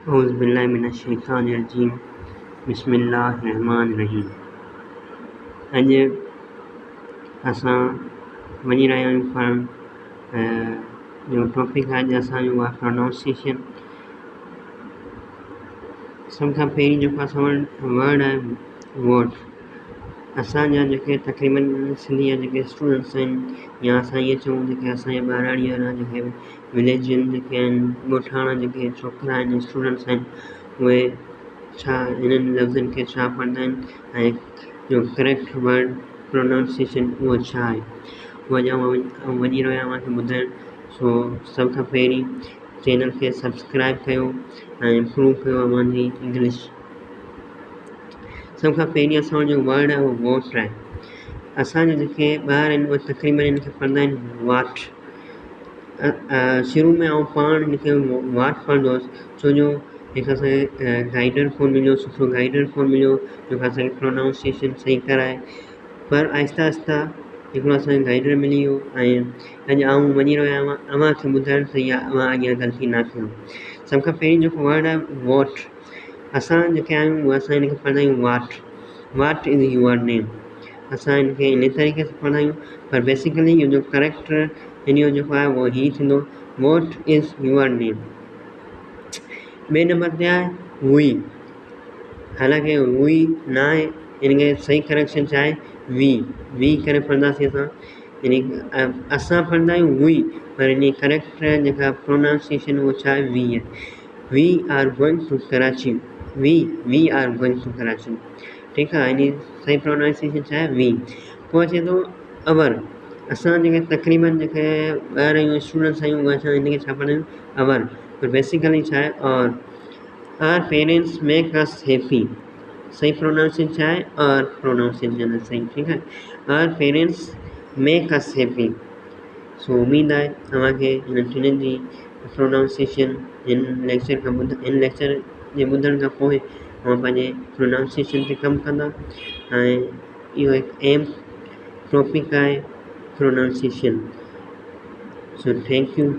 औज़ु बिल्लाहि मिनश्शैतानिर्रजीम बिस्मिल्लाहिर्रहमानिर्रहीम। अॼु असां वञी रहिया आहियूं पढ़णु। जो टॉपिक आहे अॼु असांजो आहे प्रोनाउंसिएशन। सभ खां पहिरीं जेको असां वटि वर्ड आहे वॉट। असांजा जेके तक़रीबन सिंधी जा जेके स्टूडेंट्स आहिनि या असां इहे चऊं जेके असांजे ॿाराड़ी वारा जेके विलेज जेके आहिनि ॻोठाणा जेके छोकिरा आहिनि स्टूडेंट्स आहिनि उहे छा हिननि लफ़्ज़नि खे छा पढ़ंदा आहिनि ऐं जो करेक्ट वर्ड प्रोनाउंसिएशन उहो छा आहे उहो अॼु आउं वञी रहियो आहियां तव्हांखे ॿुधाइणु। सो सभ खां पहिरीं चैनल खे सब्सक्राइब कयो ऐं इम्प्रूव कयो मुंहिंजी इंग्लिश। सभ खां पहिरीं असां वटि जो वर्ड आहे उहो वॉट आहे। असांजा जेके ॿार आहिनि उहे तक़रीबन हिन खे पढ़ंदा आहिनि वाट। शुरू में आउं पाण हिनखे वाट पढ़ंदो हुअसि छो जो हिकु असांखे गाइडर कोन मिलियो, सुठो गाइडर कोन मिलियो जेको असांखे प्रोनाउंसिएशन सही कराए। पर आहिस्ता आहिस्ता हिकिड़ो असांखे गाइडर मिली वियो ऐं अॼु आउं वञी रहियो आहियां अव्हांखे ॿुधाइण त इहा अव्हां अॻियां ग़लती न कयो। सभ खां पहिरीं जेको वर्ड आहे वॉट। असां जेके आहियूं उहे असां हिनखे पढ़ंदा आहियूं वाट। वाट इज़ यूअर नेम। असां हिनखे इन तरीक़े सां पढ़ंदा आहियूं पर बेसिकली इहो जो करेक्ट हिन जो जेको आहे उहो हीउ थींदो वॉट इज़ यूअर नेम। ॿिए नंबर ते आहे वी। हालांकि वी न आहे, हिनखे सही करेक्शन छा आहे वी करे पढ़ंदासीं असां। असां पढ़ंदा आहियूं वी पर हिन जी करेक्ट जेका प्रोनाउंसिएशन उहो छा आहे वी आहे। We are going to Karachi. We are going to Karachi. ठीकु आहे, हिन जी सही प्रोनाउंसिएशन छा आहे वी। पोइ अचे थो अवर। असां जेके तक़रीबन जेके ॿार आहियूं स्टूडेंट्स आहियूं उहे असां हिनखे छा पढ़ंदा आहियूं अवर। पर बेसिकली छा आहे और। Our parents make us happy. सही प्रोनाउंसिएशन छा आहे और प्रोनाउंसिएशन सही। ठीकु आहे, our parents make us happy. So उमेदु आहे तव्हांखे हिन टिनिनि जी प्रोनाउंसिएशन हिन लेक्चर जे ॿुधण खां पोइ तव्हां पंहिंजे प्रोनाउंसिएशन ते कमु कंदा ऐं इहो हिकु एम टॉपिक आहे प्रोनाउंसिएशन। So thank U.